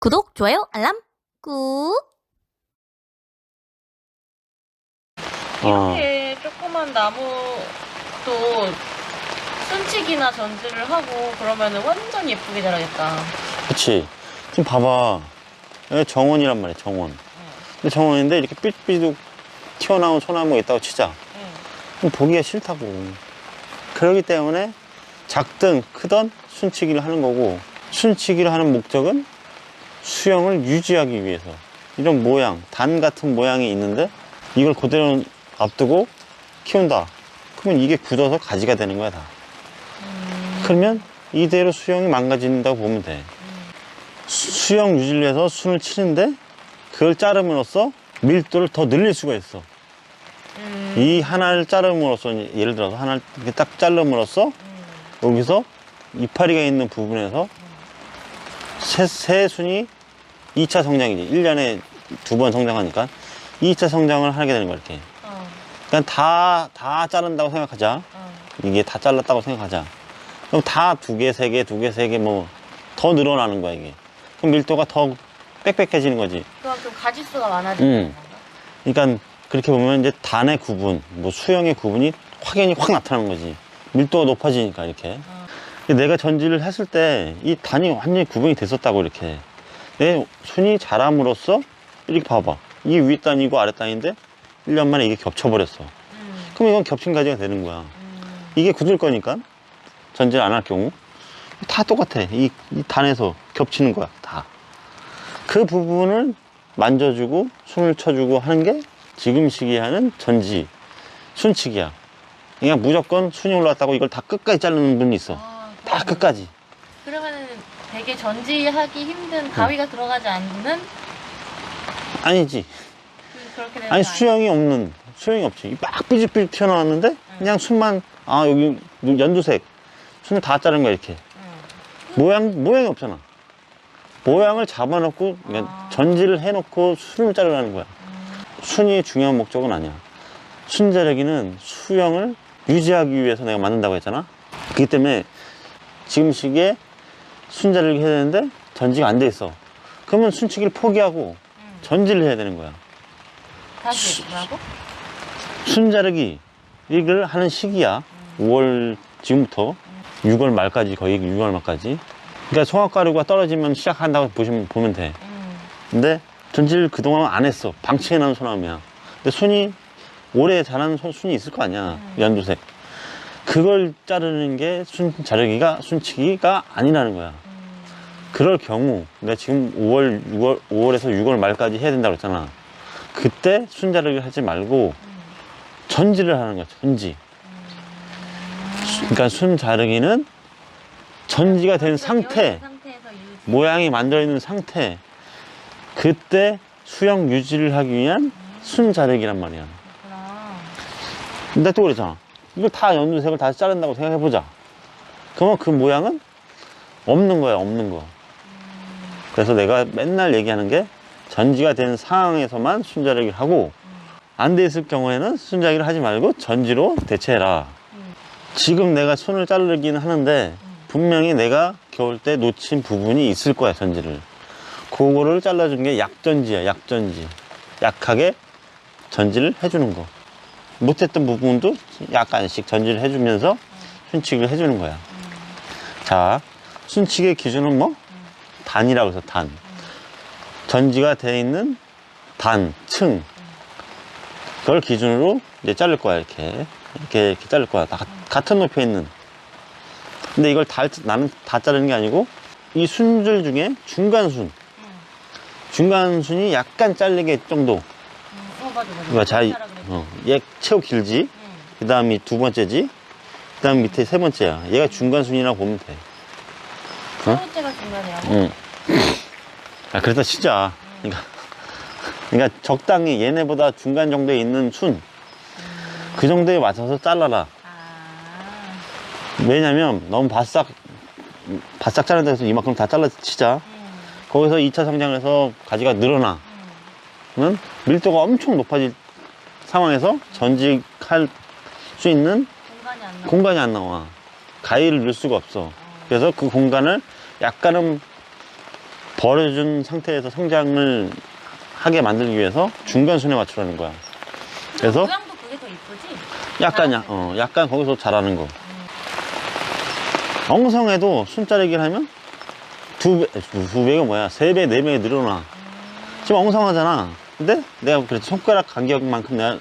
구독, 좋아요, 알람 꾹. 이렇게 조그만 나무도 순치기나 전지를 하고 그러면은 완전 예쁘게 자라겠다. 그치. 지금 봐봐. 여기 정원이란 말이야, 정원. 근데 정원인데 이렇게 삐삐둑 튀어나온 소나무가 있다고 치자. 그럼 보기가 싫다고. 그러기 때문에 작든 크든 순치기를 하는 거고, 순치기를 하는 목적은 수영을 유지하기 위해서. 이런 모양, 단 같은 모양이 있는데 이걸 그대로 놔두고 키운다. 그러면 이게 굳어서 가지가 되는 거야, 다. 그러면 이대로 수영이 망가진다고 보면 돼. 수영 유지를 위해서 순을 치는데 그걸 자름으로써 밀도를 더 늘릴 수가 있어. 이 하나를 자름으로써, 예를 들어서 하나를 이렇게 딱 자름으로써 여기서 이파리가 있는 부분에서 새 순이 2차 성장이지. 1년에 2번 성장하니까 2차 성장을 하게 되는 거야, 이렇게. 그러니까 다 자른다고 생각하자. 이게 다 잘랐다고 생각하자. 그럼 다 2개, 3개, 2개, 3개 뭐 더 늘어나는 거야, 이게. 그럼 밀도가 더 빽빽해지는 거지. 그만큼 가지수가 많아지는 건가? 그러니까 그렇게 보면 이제 단의 구분, 뭐 수영의 구분이 확연히 확 나타나는 거지. 밀도가 높아지니까, 이렇게. 내가 전지를 했을 때 이 단이 완전히 구분이 됐었다고, 이렇게. 내 순이 자람으로써 이렇게 봐봐. 이게 위 단이고 아래 단인데 1년 만에 이게 겹쳐버렸어. 그럼 이건 겹친 가지가 되는 거야. 이게 굳을 거니까 전지를 안 할 경우 다 똑같아. 이 단에서 겹치는 거야, 다. 그 부분을 만져주고 순을 쳐주고 하는 게 지금 시기에 하는 전지, 순치기야. 그냥 무조건 순이 올라왔다고 이걸 다 끝까지 자르는 분이 있어. 다 끝까지. 그러면은 되게 전지하기 힘든 가위가 들어가지 않는 아니지. 그렇게 되는 아니, 거 수영이 없지. 막 삐죽삐죽 튀어나왔는데 그냥 순만, 아, 여기 연두색 순을 다 자른 거야, 이렇게. 모양이 없잖아. 모양을 잡아놓고 그러니까 전지를 해놓고 순을 자르라는 거야. 순이 중요한 목적은 아니야. 순자르기는 수영을 유지하기 위해서 내가 만든다고 했잖아. 그렇기 때문에 지금 시기에 순자르기 해야 되는데 전지가 안 돼 있어. 그러면 순치기를 포기하고 전지를 해야 되는 거야. 다시 뭐라고? 순자르기 이걸 하는 시기야. 5월 지금부터 6월 말까지, 거의 6월 말까지. 그러니까 송화가루가 떨어지면 시작한다고 보면 돼. 근데 전지를 그동안 안 했어. 방치해 놓은 소나무야. 근데 순이 오래 자란 순이 있을 거 아니야. 연두색. 그걸 자르는 게 순치기가 아니라는 거야. 그럴 경우 내가 지금 5월에서 6월 말까지 해야 된다고 했잖아. 그때 순자르기를 하지 말고 전지를 하는 거야. 전지. 그러니까 순자르기는 전지가 된 상태, 상태에서 유지. 모양이 만들어 있는 상태, 그때 수영 유지를 하기 위한 순자르기란 말이야. 그렇구나. 근데 또 그러잖아. 이걸 다 연두색을 다시 자른다고 생각해보자. 그러면 그 모양은 없는 거야, 없는 거. 그래서 내가 맨날 얘기하는 게 전지가 된 상황에서만 순자르기를 하고 안 돼 있을 경우에는 순자르기를 하지 말고 전지로 대체해라. 지금 내가 순을 자르기는 하는데 분명히 내가 겨울 때 놓친 부분이 있을 거야, 전지를. 그거를 잘라준 게 약전지야, 약전지. 약하게 전지를 해주는 거. 못했던 부분도 약간씩 전지를 해주면서 순치기를 해주는 거야. 자, 순치기의 기준은 뭐? 단이라고 해서 단. 전지가 되어 있는 단, 층. 그걸 기준으로 이제 자를 거야, 이렇게 자를 거야. 다 같은 높이에 있는. 근데 이걸 나는 다 자르는 게 아니고 이 순들 중에 중간순. 중간순이 약간 잘리게 정도. 맞아. 자, 얘 최고 길지. 그 다음이 두 번째지. 그 다음 밑에 세 번째야. 얘가 중간순이라고 보면 돼. 세 번째가 중간이라고? 응. 아, 그래서 진짜. 그러니까 적당히 얘네보다 중간 정도에 있는 순. 그 정도에 맞춰서 잘라라. 왜냐면 너무 바싹 자른다 해서 이만큼 다 잘라 치자. 거기서 2차 성장해서 가지가 늘어나. 그러면 밀도가 엄청 높아질 상황에서 전직할 수 있는 공간이 안 나와. 가위를 넣을 수가 없어. 그래서 그 공간을 약간은 버려준 상태에서 성장을 하게 만들기 위해서 중간순에 맞추라는 거야. 그래서 모양도 그게 더 이쁘지? 약간 거기서 자라는 거. 엉성해도 순자르기를 하면 두 배가 뭐야? 3배, 4배 늘어나. 지금 엉성하잖아. 근데 내가 그래서 손가락 간격만큼 내가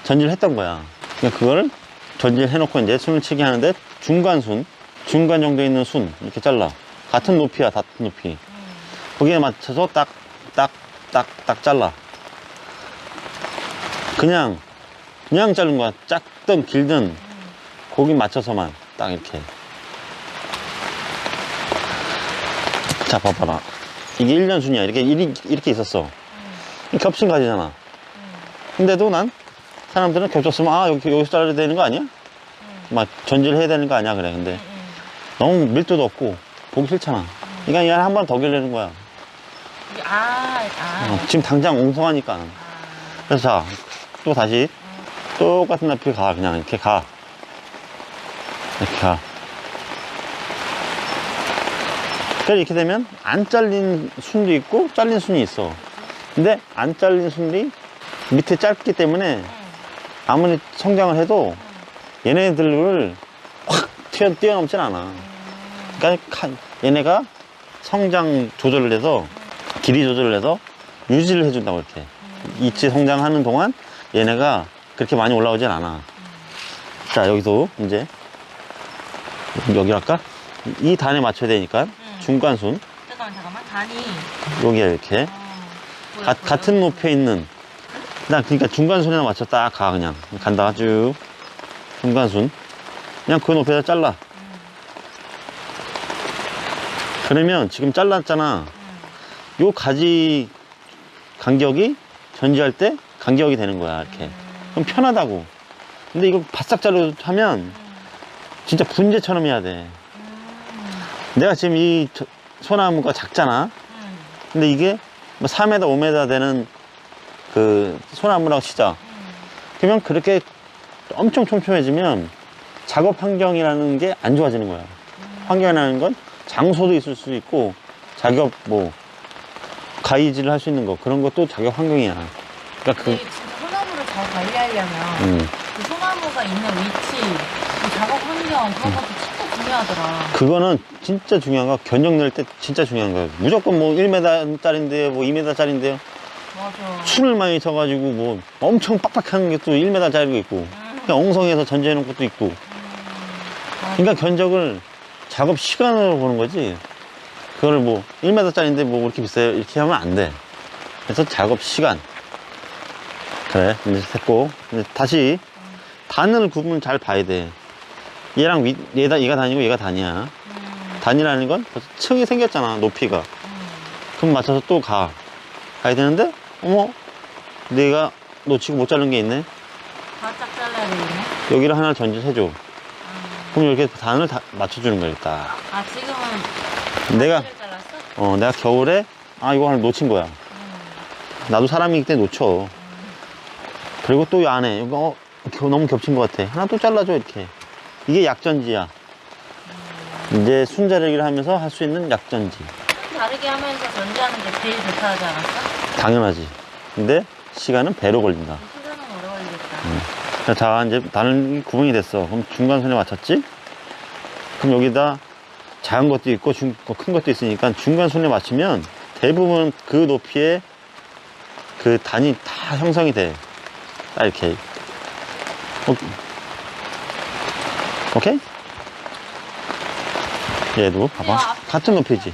전지를 했던 거야. 그러니까 그걸 전지를 해놓고 이제 순을 치게 하는데 중간 정도에 있는 순 이렇게 잘라. 같은 높이야, 같은 높이. 거기에 맞춰서 딱 잘라. 그냥 자른 거야. 작든 길든 거기 맞춰서만 딱 이렇게. 자, 봐봐라. 이게 1년 순이야. 이렇게 있었어. 겹친 가지잖아. 근데도 난 사람들은 겹쳤으면 여기서 잘라야 되는 거 아니야? 막 전지를 해야 되는 거 아니야? 그래. 근데 너무 밀도도 없고 보기 싫잖아. 그러니까 얘를 한 번 더 길르는 거야. 지금 당장 엉성하니까. 그래서 자, 또 다시 똑같은 높이 가. 그냥 이렇게 가. 이렇게 가. 이렇게 되면 안 잘린 순도 있고 잘린 순이 있어. 근데 안 잘린 순이 밑에 짧기 때문에 아무리 성장을 해도 얘네들을 확 뛰어넘진 않아. 그러니까 얘네가 성장 조절을 해서 길이 조절을 해서 유지를 해준다고. 이렇게 이치 성장하는 동안 얘네가 그렇게 많이 올라오진 않아. 자, 여기도 이제 여기 할까? 이 단에 맞춰야 되니까 중간순. 잠깐만. 단이. 여기에 이렇게. 같은 높이에 있는. 그러니까 중간순에 맞춰 딱 가, 그냥. 간다, 쭉. 중간순. 그냥 그 높이에서 잘라. 그러면 지금 잘랐잖아. 요 가지 간격이 전지할 때 간격이 되는 거야, 이렇게. 그럼 편하다고. 근데 이거 바싹 자르 하면 진짜 분재처럼 해야 돼. 내가 지금 이 소나무가 작잖아. 근데 이게 뭐 4m, 5m 되는 그 소나무라고 치자. 그러면 그렇게 엄청 촘촘해지면 작업 환경이라는 게 안 좋아지는 거야. 환경이라는 건 장소도 있을 수 있고 작업 가위질을 할 수 있는 거, 그런 것도 작업 환경이야. 그러니까 근데 진짜 소나무를 잘 관리하려면 그 소나무가 있는 위치, 그 작업 환경 그런 것도 진짜 중요하더라. 그거는 진짜 중요한 거. 견적 낼 때 진짜 중요한 거야. 무조건 뭐 1m짜리인데 뭐 2m짜리인데요. 맞아. 순을 많이 쳐가지고 뭐 엄청 빡빡한 게 또 1m짜리도 있고, 그냥 엉성해서 전지해놓은 것도 있고. 그러니까 견적을 작업 시간으로 보는 거지. 그거를 뭐 1m짜리인데 뭐 그렇게 비싸요 이렇게 하면 안 돼. 그래서 작업 시간. 그래, 이제 됐고. 이제 다시 단을 구분을 잘 봐야 돼. 얘랑 얘가 단이고 얘가 단이야. 단이라는 건 벌써 층이 생겼잖아, 높이가. 그럼 맞춰서 또 가야 되는데, 어머, 내가 놓치고 못 자른 게 있네. 바짝 잘라야 되겠네. 여기를 하나 전지해줘. 그럼 이렇게 단을 다 맞춰주는 거야, 딱. 지금은 내가 바지를 잘랐어? 내가 겨울에 이거 하나 놓친 거야. 나도 사람이기 때문에 놓쳐. 그리고 또 이 안에 이거 너무 겹친 것 같아. 하나 또 잘라줘, 이렇게. 이게 약전지야. 이제 순자르기를 하면서 할 수 있는 약전지. 다르게 하면서 전지하는 게 제일 좋다 하지 않았어? 당연하지. 근데 시간은 배로 걸린다. 시간은 오래 걸리겠다. 자, 이제 단은 구분이 됐어. 그럼 중간선에 맞췄지? 그럼 여기다 작은 것도 있고 큰 것도 있으니까 중간선에 맞추면 대부분 그 높이에 그 단이 다 형성이 돼. 딱 이렇게. 오케이? 얘도 봐봐. 같은 높이지.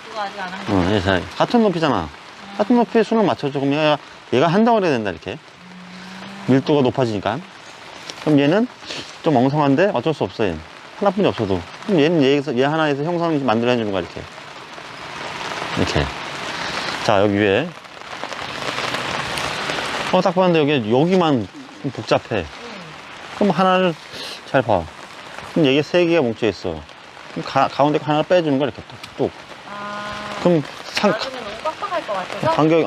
그거 아직 안 한 거. 얘 같은 높이잖아. 같은 높이에 순을 맞춰줘. 그럼 얘가 한 덩어리가 된다, 이렇게. 밀도가 높아지니까. 그럼 얘는 좀 엉성한데 어쩔 수 없어, 얘는. 하나뿐이 없어도. 그럼 얘는 얘 하나에서 형성 만들어주는 거야, 이렇게. 이렇게. 자, 여기 위에. 딱 봤는데 여기만 좀 복잡해. 그럼 하나를 잘 봐. 그럼 여기 3개가 뭉쳐있어. 그럼 가운데 하나 빼주는 거야, 이렇게 뚝. 그럼 나중에 너무 빡빡할 것 같아서? 간격이,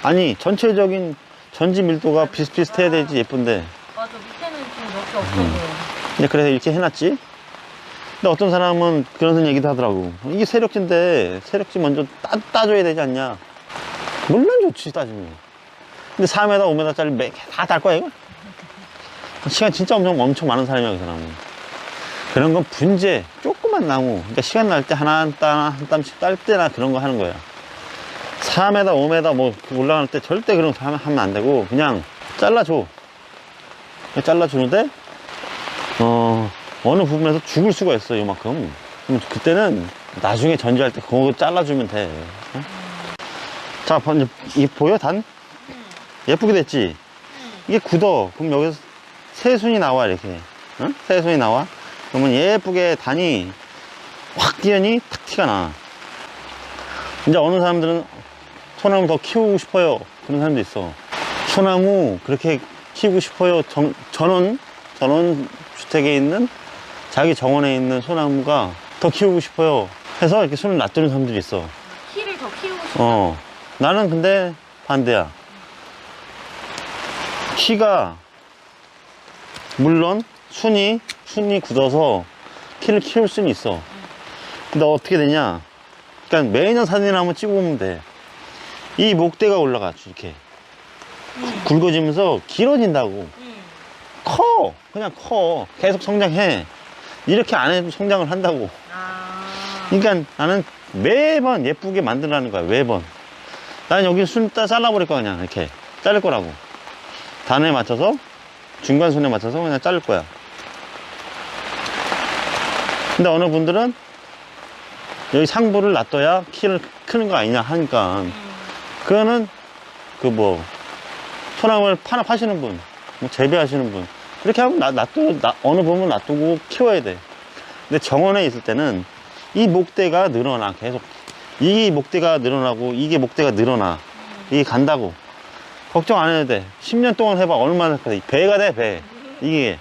아니, 전체적인 전지 밀도가 비슷비슷해야 되지, 예쁜데. 맞아, 밑에는 지금 이렇게 없어 보여. 근데 그래서 이렇게 해놨지? 근데 어떤 사람은 그런 얘기도 하더라고. 이게 세력지인데 세력지 먼저 따줘야 되지 않냐. 물론 좋지, 따지면. 근데 4m, 5m짜리 다 딸 거야, 이거? 시간 진짜 엄청 많은 사람이야, 그 사람은. 그런 건 분재, 조그만 나무. 그러니까 시간 날 때 한 땀씩 딸 때나 그런 거 하는 거야. 4m, 5m 뭐 올라갈 때 절대 그런 거 하면 안 되고, 그냥 잘라줘. 잘라주는데, 어느 부분에서 죽을 수가 있어, 요만큼. 그럼 그때는 나중에 전지할 때 그거 잘라주면 돼. 어? 자, 이 보여, 단? 예쁘게 됐지? 이게 굳어. 그럼 여기서 새순이 나와, 이렇게. 응? 새순이 나와. 그러면 예쁘게 단이 확 뛰어니 탁 티가 나. 이제 어느 사람들은 소나무 더 키우고 싶어요. 그런 사람도 있어. 소나무 그렇게 키우고 싶어요. 전원 주택에 있는 자기 정원에 있는 소나무가 더 키우고 싶어요. 해서 이렇게 손을 놔두는 사람들이 있어. 키를 더 키우고 싶어. 나는 근데 반대야. 키가 물론 순이 굳어서 키를 키울 수는 있어. 근데 어떻게 되냐? 그러니까 매년 사진을 한번 찍어보면 돼. 이 목대가 올라가 이렇게 굵어지면서 길어진다고. 그냥 커. 계속 성장해. 이렇게 안 해도 성장을 한다고. 그러니까 나는 매번 예쁘게 만들라는 거야. 매번. 나는 여기 순 잘라버릴 거야. 그냥 이렇게 자를 거라고. 단에 맞춰서 중간 순에 맞춰서 그냥 자를 거야. 근데 어느 분들은 여기 상부를 놔둬야 키를 크는 거 아니냐 하니까 그거는 소나무를 파시는 분, 뭐 재배하시는 분 그렇게 하면 어느 부분 놔두고 키워야 돼. 근데 정원에 있을 때는 이 목대가 늘어나. 계속 이 목대가 늘어나고 이게 목대가 늘어나. 이게 간다고. 걱정 안 해도 돼. 10년 동안 해봐. 얼마나 배가 돼, 배. 이게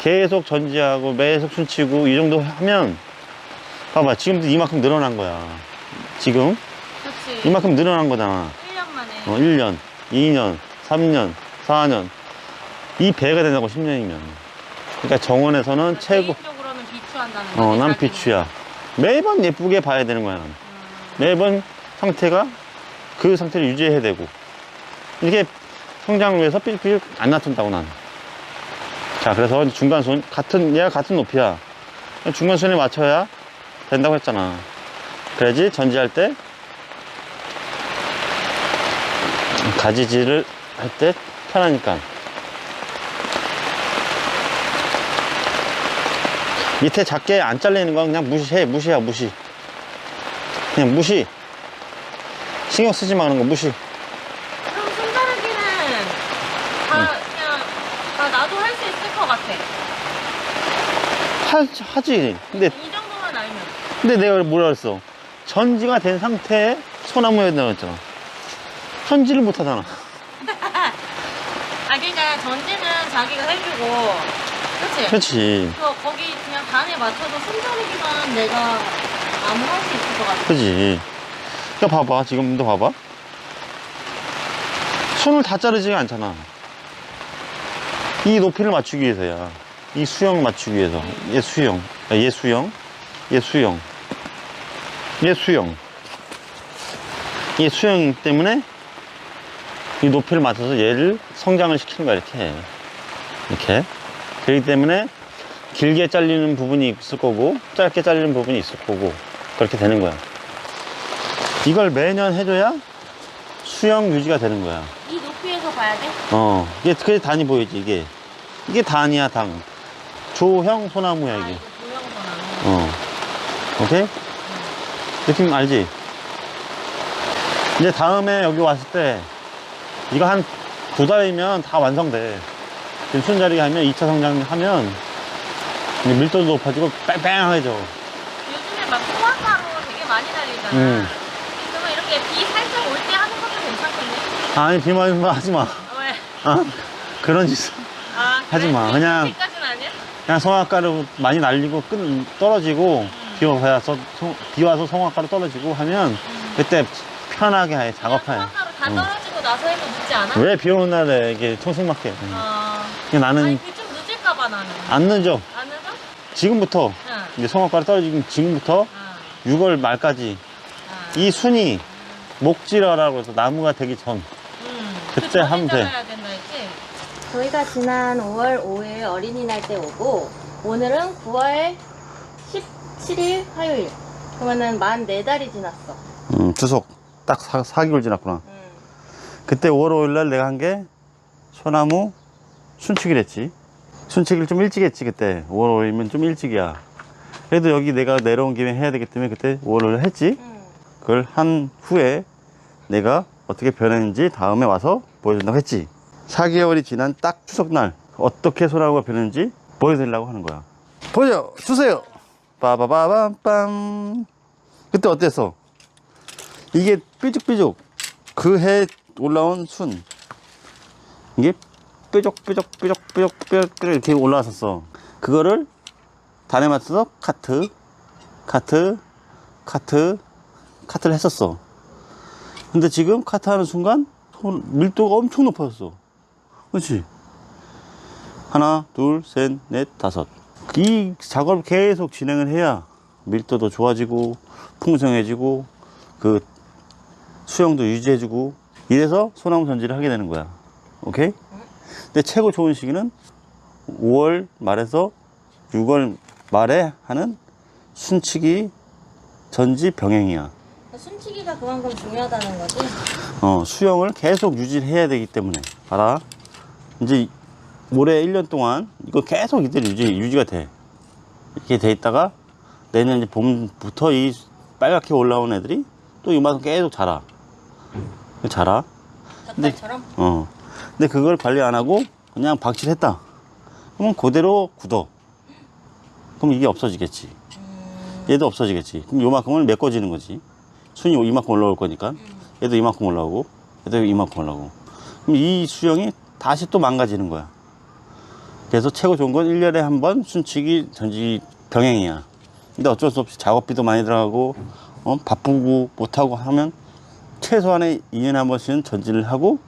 계속 전지하고 계속 순치고 이 정도 하면 봐봐. 지금도 이만큼 늘어난 거야. 지금 그치. 이만큼 늘어난 거잖아. 1년 만에. 1년, 2년, 3년, 4년. 이 배가 된다고 10년이면. 그러니까 정원에서는 최고. 개인적으로는 비추한다는 거지. 난 비추야. 매번 예쁘게 봐야 되는 거야. 나는. 매번 상태가 그 상태를 유지해야 되고. 이렇게 성장을 위해서 삐죽삐죽 안 놔둔다고 나는. 자, 그래서 중간순 얘가 같은 높이야. 중간순에 맞춰야 된다고 했잖아. 그래야지 전지할 때 가지질을 할 때 편하니까. 밑에 작게 안 잘리는 건 그냥 무시야. 그냥 무시. 신경 쓰지 마. 하는 거 무시. 그럼 손자르기는 그냥 나도 할 수 있을 것 같아. 하지. 근데 이 정도만 알면. 근데 내가 뭐라 그랬어? 전지가 된 상태에 소나무에 된다고 했잖아. 전지를 못 하잖아. 그러니까 전지는 자기가 해주고, 그치? 그렇지. 거기 그냥 단에 맞춰서 손자르기만 내가 아무 할 수 있을 것 같아. 그지. 그러니까 봐봐. 지금도 봐봐. 손을 다 자르지가 않잖아. 이 높이를 맞추기 위해서야. 이 수영을 맞추기 위해서. 얘 수영. 얘 수영. 얘 수영. 얘 수영. 이 수영이기 때문에 이 높이를 맞춰서 얘를 성장을 시키는 거야. 이렇게. 그렇기 때문에 길게 잘리는 부분이 있을 거고 짧게 잘리는 부분이 있을 거고 그렇게 되는 거야. 이걸 매년 해줘야 수영 유지가 되는 거야. 이 높이에서 봐야 돼? 이게 그게 단이 보이지. 이게 단이야. 단 조형 소나무야 이게. 이거 조형 소나무. 오케이? 느낌 알지? 이제 다음에 여기 왔을 때 이거 한 2달이면 다 완성돼. 지금 순자리기 하면 2차 성장하면 밀도도 높아지고 뺑뺑하게져. 요즘에 막 소화가루 되게 많이 날리잖아. 그러면 이렇게 비 살짝 올 때 하는 것도 괜찮겠네? 아니 비만 하지 마. 왜? 그런 짓 하지 마. 그냥 까지는 아니야? 그냥 성악가루 많이 날리고 떨어지고 비 와서 성악가루 떨어지고 하면 그때 편하게 해 작업해. 소화가루 다 떨어지고 나서 해도 늦지 않아? 왜 비 오는 날에 이게 청승맞게 해. 그냥 나는 아니 좀 늦을까봐 나는. 안 늦어. 안 늦어? 지금부터 응. 이제 송화가루 떨어지면 지금부터 아, 6월 말까지 아. 이 순이 목질하라고 해서 나무가 되기 전 그때 하면 돼. 잘라야 된다 했지? 저희가 지난 5월 5일 어린이날 때 오고 오늘은 9월 17일 화요일. 그러면은 만 4달이 지났어. 추석 딱 4개월 지났구나. 그때 5월 5일날 내가 한 게 소나무 순치기를 했지. 순치기를 좀 일찍 했지. 그때 5월 5일이면 좀 일찍이야. 그래도 여기 내가 내려온 김에 해야 되기 때문에 그때 5월 5일 했지. 그걸 한 후에 내가 어떻게 변했는지 다음에 와서 보여준다고 했지. 4개월이 지난 딱 추석날 어떻게 소나무가 변했는지 보여드리려고 하는 거야. 보여주세요. 빠바바밤빰. 그때 어땠어? 이게 삐죽삐죽 그 해 올라온 순 이게 삐죽삐죽 이렇게 올라왔었어. 그거를 단에 맞춰서 카트를 했었어. 근데 지금 카트하는 순간 밀도가 엄청 높아졌어. 그렇지? 하나, 둘, 셋, 넷, 다섯. 이 작업을 계속 진행을 해야 밀도도 좋아지고 풍성해지고 그 수영도 유지해주고 이래서 소나무 전지를 하게 되는 거야. 오케이? 근데 최고 좋은 시기는 5월 말에서 6월 말에 하는 순치기 전지 병행이야. 순치기가 그만큼 중요하다는 거지? 수영을 계속 유지해야 되기 때문에. 봐라. 이제 올해 1년 동안 이거 계속 이대로 유지가 돼. 이렇게 돼 있다가 내년 이제 봄부터 이 빨갛게 올라온 애들이 또 이만큼 계속 자라. 닭발처럼? 근데 그걸 관리 안 하고 그냥 방치했다. 그러면 그대로 굳어. 그럼 이게 없어지겠지. 얘도 없어지겠지. 그럼 요만큼을 메꿔지는 거지. 순이 이만큼 올라올 거니까. 얘도 이만큼 올라오고, 얘도 이만큼 올라오고. 그럼 이 수영이 다시 또 망가지는 거야. 그래서 최고 좋은 건 1년에 한 번 순치기 전지 병행이야. 근데 어쩔 수 없이 작업비도 많이 들어가고, 바쁘고 못하고 하면 최소한의 2년에 한 번씩은 전지를 하고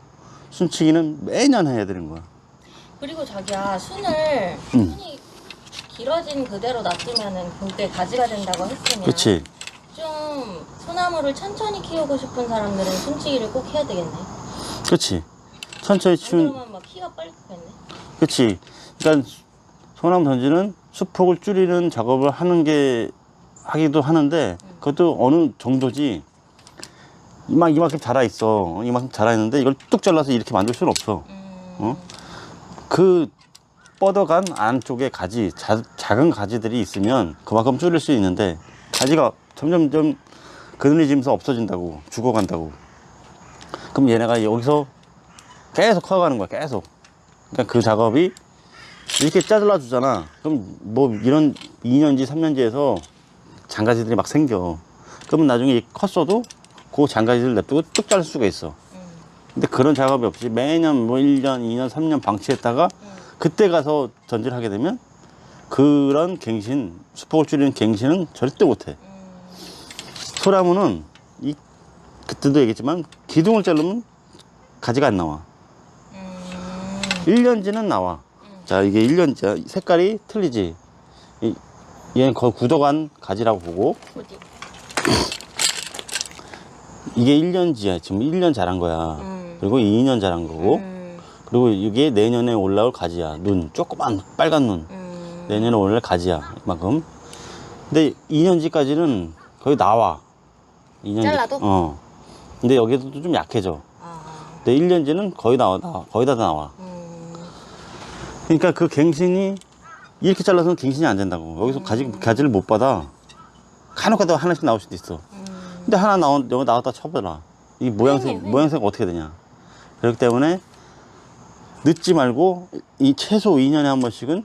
순치기는 매년 해야 되는 거야. 그리고 자기야, 순이 길어진 그대로 놔두면은 그때 가지가 된다고 했으면. 그치? 좀 소나무를 천천히 키우고 싶은 사람들은 순치기를 꼭 해야 되겠네. 그치? 천천히 치운. 그러면 막 키가 빨리 크겠네. 그치? 그러니까 소나무 전지는 수폭을 줄이는 작업을 하기도 하는데 그것도 어느 정도지. 이만큼 자라 있어. 이만큼 자라 있는데 이걸 뚝 잘라서 이렇게 만들 수는 없어. 그 뻗어간 안쪽에 가지, 작은 가지들이 있으면 그만큼 줄일 수 있는데 가지가 점점점 그늘지면서 없어진다고, 죽어간다고. 그럼 얘네가 여기서 계속 커가는 거야, 계속. 그러니까 그 작업이 이렇게 잘라 주잖아. 그럼 뭐 이런 2년지, 3년지에서 장가지들이 막 생겨. 그러면 나중에 컸어도 그 장가지를 냅두고 뚝 자를 수가 있어. 근데 그런 작업이 없이 매년 뭐 1년, 2년, 3년 방치했다가 그때 가서 전지를 하게 되면 그런 갱신, 수폭을 줄이는 갱신은 절대 못해. 소나무는 그때도 얘기했지만 기둥을 자르면 가지가 안 나와. 1년지는 나와. 자, 이게 1년지야. 색깔이 틀리지. 얘는 거의 굳어간 가지라고 보고. 어디? 이게 1년지야. 지금 1년 자란 거야. 그리고 2년 자란 거고. 그리고 이게 내년에 올라올 가지야. 조그만 빨간 눈. 내년에 올라올 가지야. 이만큼. 근데 2년지까지는 거의 나와. 2년지. 잘라도? 근데 여기도 좀 약해져. 근데 1년지는 거의 거의 다 나와. 그러니까 그 갱신이 이렇게 잘라서는 갱신이 안 된다고. 여기서 가지를 못 받아. 간혹 가다가 하나씩 나올 수도 있어. 근데 여기 나왔다 쳐봐라. 이 모양새가 어떻게 되냐. 그렇기 때문에 늦지 말고 이 최소 2년에 한 번씩은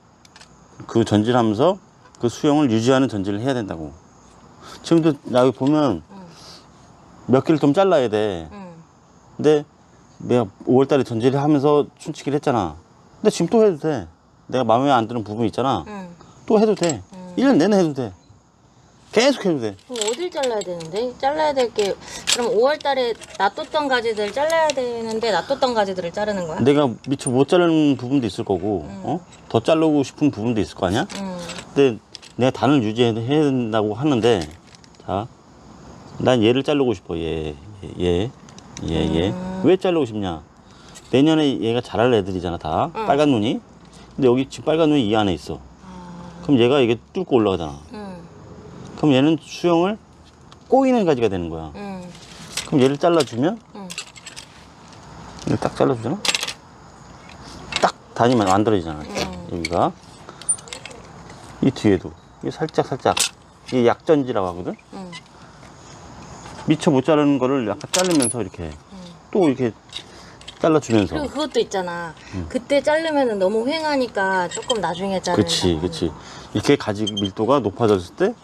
그 전지를 하면서 그 수영을 유지하는 전지를 해야 된다고. 지금도 여기 보면 몇 개를 좀 잘라야 돼. 근데 내가 5월 달에 전지를 하면서 순치기를 했잖아. 근데 지금 또 해도 돼. 내가 마음에 안 드는 부분 있잖아. 또 해도 돼. 1년 내내 해도 돼. 계속 해도 돼. 그럼 어딜 잘라야 되는데? 잘라야 될 게 그럼 5월 달에 놔뒀던 가지들 잘라야 되는데 놔뒀던 가지들을 자르는 거야? 내가 미처 못 자르는 부분도 있을 거고 더 자르고 싶은 부분도 있을 거 아니야? 근데 내가 단을 유지해야 된다고 하는데, 자, 난 얘를 자르고 싶어. 얘. 왜 자르고 싶냐? 내년에 얘가 자랄 애들이잖아, 다. 빨간 눈이. 근데 여기 지금 빨간 눈이 이 안에 있어. 그럼 얘가 이게 뚫고 올라가잖아. 그럼 얘는 수영을 꼬이는 가지가 되는 거야. 그럼 얘를 잘라주면, 이걸 딱 잘라주잖아? 딱 단이 만들어지잖아. 여기가. 이 뒤에도. 이게 살짝. 이게 약전지라고 하거든? 미처 못 자르는 거를 약간 자르면서 이렇게 또 이렇게 잘라주면서. 그리고 그것도 있잖아. 그때 자르면 너무 휑하니까 조금 나중에 자르는. 그치. 이렇게 가지 밀도가 높아졌을 때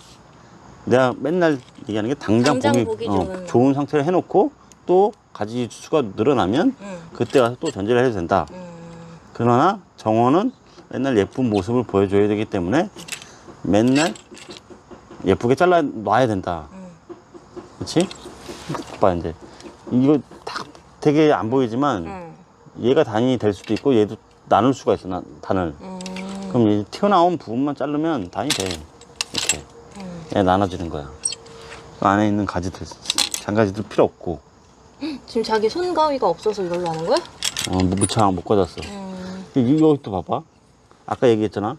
내가 맨날 얘기하는 게 당장 보기 좋은 상태로 해놓고 또 가지 수가 늘어나면 그때 가서 또 전지를 해도 된다. 그러나 정원은 맨날 예쁜 모습을 보여줘야 되기 때문에 맨날 예쁘게 잘라 놔야 된다. 그치? 봐, 이제. 이거 딱 되게 안 보이지만 얘가 단이 될 수도 있고 얘도 나눌 수가 있어, 단을. 그럼 이 튀어나온 부분만 자르면 단이 돼. 이렇게. 얘 나눠지는 거야. 그 안에 있는 가지들, 장가지들 필요 없고. 지금 자기 손가위가 없어서 이걸로 하는 거야? 무창 못 꽂았어. 이거 또 봐봐. 아까 얘기했잖아.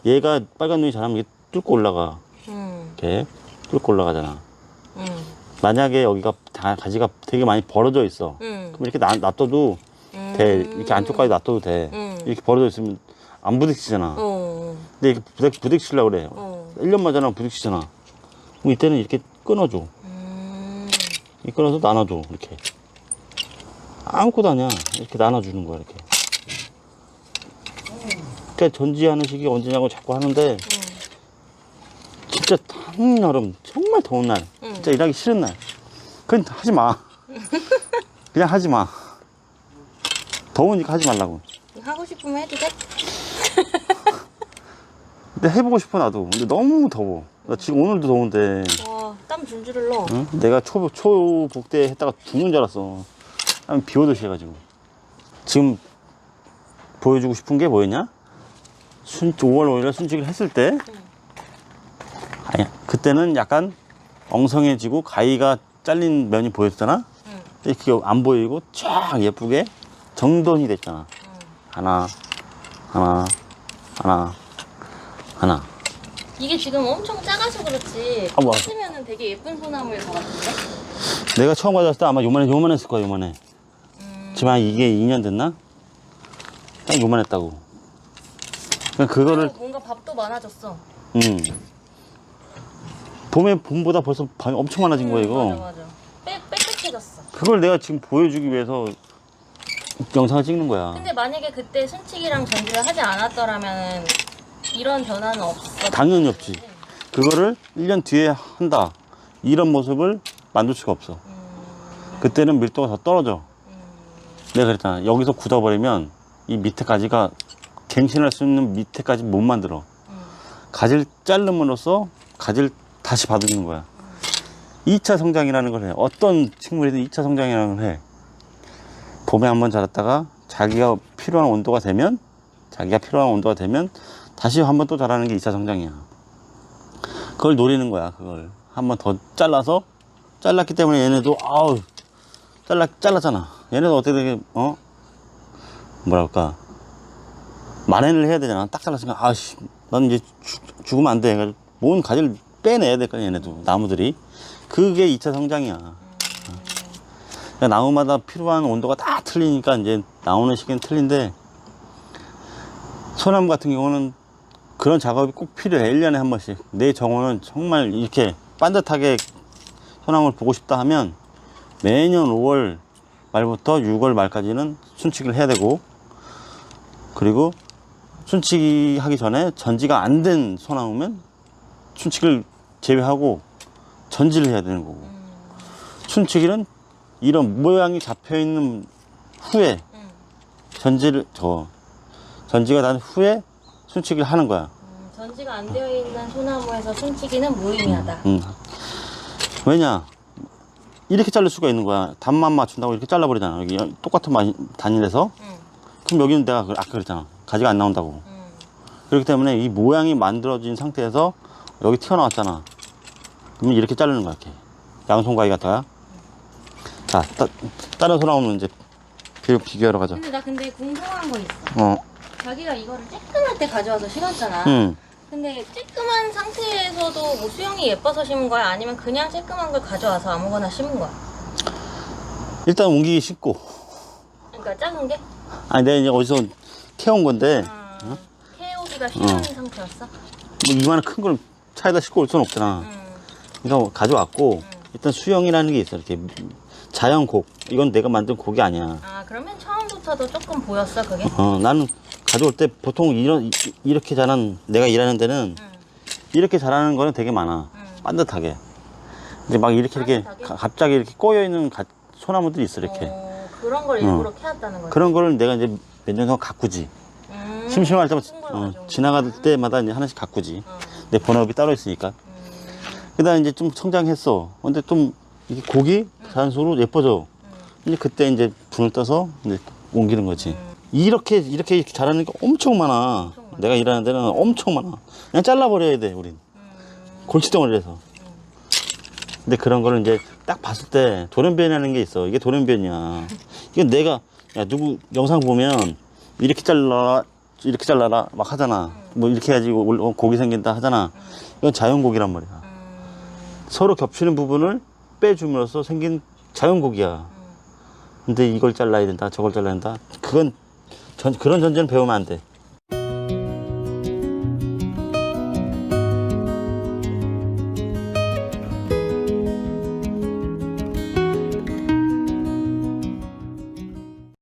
얘가 빨간 눈이 자라면 이게 뚫고 올라가. 이렇게 뚫고 올라가잖아. 만약에 여기가 가지가 되게 많이 벌어져 있어. 그럼 이렇게 놔둬도 돼. 이렇게 안쪽까지 놔둬도 돼. 이렇게 벌어져 있으면 안 부딪히잖아. 근데 이렇게 부딪히려고 그래. 1년만 지나면 부딪히잖아. 그럼 이때는 이렇게 끊어줘. 이렇게 끊어서 나눠줘. 이렇게. 아무것도 아니야. 이렇게 나눠주는 거야. 이렇게. 그러니까 전지하는 시기가 언제냐고 자꾸 하는데 진짜 한여름 정말 더운 날, 진짜 일하기 싫은 날, 그건 하지 마. 그냥 하지 마. 더우니까 하지 말라고. 하고 싶으면 해도 돼? 근데 해보고 싶어 나도. 근데 너무 더워. 나 지금 오늘도 더운데. 와, 땀 줄줄 흘러. 응? 내가 초복대 했다가 죽는 줄 알았어. 비 오듯이 해가지고. 지금 보여주고 싶은 게 뭐였냐? 5월 5일에 순직을 했을 때, 아니야, 그때는 약간 엉성해지고 가위가 잘린 면이 보였잖아? 이렇게 안 보이고 쫙 예쁘게 정돈이 됐잖아. 하나. 이게 지금 엄청 작아서 그렇지. 뭐. 커지면은 되게 예쁜 소나무일 것 같은데? 내가 처음 가져왔을 때 아마 요만했을 거야, 요만해. 지금 이게 2년 됐나? 딱 요만했다고. 그거를. 뭔가 밥도 많아졌어. 봄보다 벌써 밤이 엄청 많아진 거야, 이거. 맞아. 빽빽해졌어. 그걸 내가 지금 보여주기 위해서 영상을 찍는 거야. 근데 만약에 그때 순치기랑 전지를 하지 않았더라면 이런 변화는 없어. 당연히 없지. 그거를 1년 뒤에 한다. 이런 모습을 만들 수가 없어. 그때는 밀도가 더 떨어져. 내가 그랬잖아. 여기서 굳어버리면 이 밑에까지가 갱신할 수 있는 밑에까지 못 만들어. 가지를 자름으로써 가지를 다시 받아주는 거야. 2차 성장이라는 걸 해. 어떤 식물이든 2차 성장이라는 걸 해. 봄에 한번 자랐다가 자기가 필요한 온도가 되면 다시 한번 또 자라는 게 2차 성장이야. 그걸 노리는 거야. 그걸 한번 더 잘라서, 잘랐기 때문에 얘네도 잘랐잖아. 얘네도 어떻게 되게 뭐랄까, 만회를 해야 되잖아. 딱 잘랐으니까 난 이제 죽으면 안 돼. 그러니까 뭔 가지를 빼내야 될 거야. 얘네도, 나무들이. 그게 2차 성장이야. 그러니까 나무마다 필요한 온도가 다 틀리니까 이제 나오는 시기는 틀린데, 소나무 같은 경우는 그런 작업이 꼭 필요해. 1년에 한 번씩. 내 정원은 정말 이렇게 반듯하게 소나무를 보고 싶다 하면 매년 5월 말부터 6월 말까지는 순치기를 해야 되고, 그리고 순치기 하기 전에 전지가 안 된 소나무면 순치기를 제외하고 전지를 해야 되는 거고, 순치기는 이런 모양이 잡혀 있는 후에 전지가 난 후에 순치기를 하는 거야. 전지가 안 되어 있는 소나무에서 순치기는 무의미하다. 왜냐? 이렇게 자를 수가 있는 거야. 단만 맞춘다고 이렇게 잘라버리잖아. 여기 똑같은 단일에서. 그럼 여기는 내가 아까 그랬잖아. 가지가 안 나온다고. 그렇기 때문에 이 모양이 만들어진 상태에서 여기 튀어나왔잖아. 그러면 이렇게 자르는 거야, 이렇게. 양손가위 갖다가. 자, 다른 소나무는 이제 비교하러 가자. 근데 나 궁금한 거 있어. 어. 자기가 이거를 쬐끔할 때 가져와서 심었잖아. 근데 쬐끔한 상태에서도 뭐 수영이 예뻐서 심은 거야? 아니면 그냥 쬐끔한 걸 가져와서 아무거나 심은 거야? 일단 옮기기 쉽고. 그러니까 작은 게? 아니, 내가 이제 어디서 캐온 건데, 캐오기가 쉬운 상태였어? 뭐 이만한 큰 걸 차에다 싣고 올 수는 없잖아. 그래서 가져왔고, 일단 수영이라는 게 있어. 이렇게 자연곡. 이건 내가 만든 곡이 아니야. 아, 그러면 처음부터도 조금 보였어, 그게? 나는 가져올 때 보통 이렇게 자란, 내가 일하는 데는 이렇게 자라는 거는 되게 많아. 반듯하게. 이제 막 이렇게 갑자기 이렇게 꼬여있는 소나무들이 있어, 이렇게. 그런 걸 일부러 캐왔다는 거지? 그런 거를 내가 이제 몇 년 동안 가꾸지. 심심할 때마다, 지나갈 때마다 이제 하나씩 가꾸지. 내 본업이 따로 있으니까. 그다음 이제 좀 성장했어. 근데 좀 이게 곡이 자연스러로 예뻐져. 이제 그때 이제 분을 떠서 이제 옮기는 거지. 이렇게 자라는 게 엄청 많아. 내가 일하는 데는 엄청 많아. 그냥 잘라버려야 돼, 우린. 골치덩어리를 해서. 근데 그런 거를 이제 딱 봤을 때 돌연변이라는 게 있어. 이게 돌연변이야. 이건 내가, 야, 누구 영상 보면 이렇게 잘라라 막 하잖아. 뭐 이렇게 해야지 곡이 생긴다 하잖아. 이건 자연곡이란 말이야. 서로 겹치는 부분을 빼줌으로써 생긴 자연곡이야. 근데 이걸 잘라야 된다, 저걸 잘라야 된다. 그런 전제는 배우면 안 돼.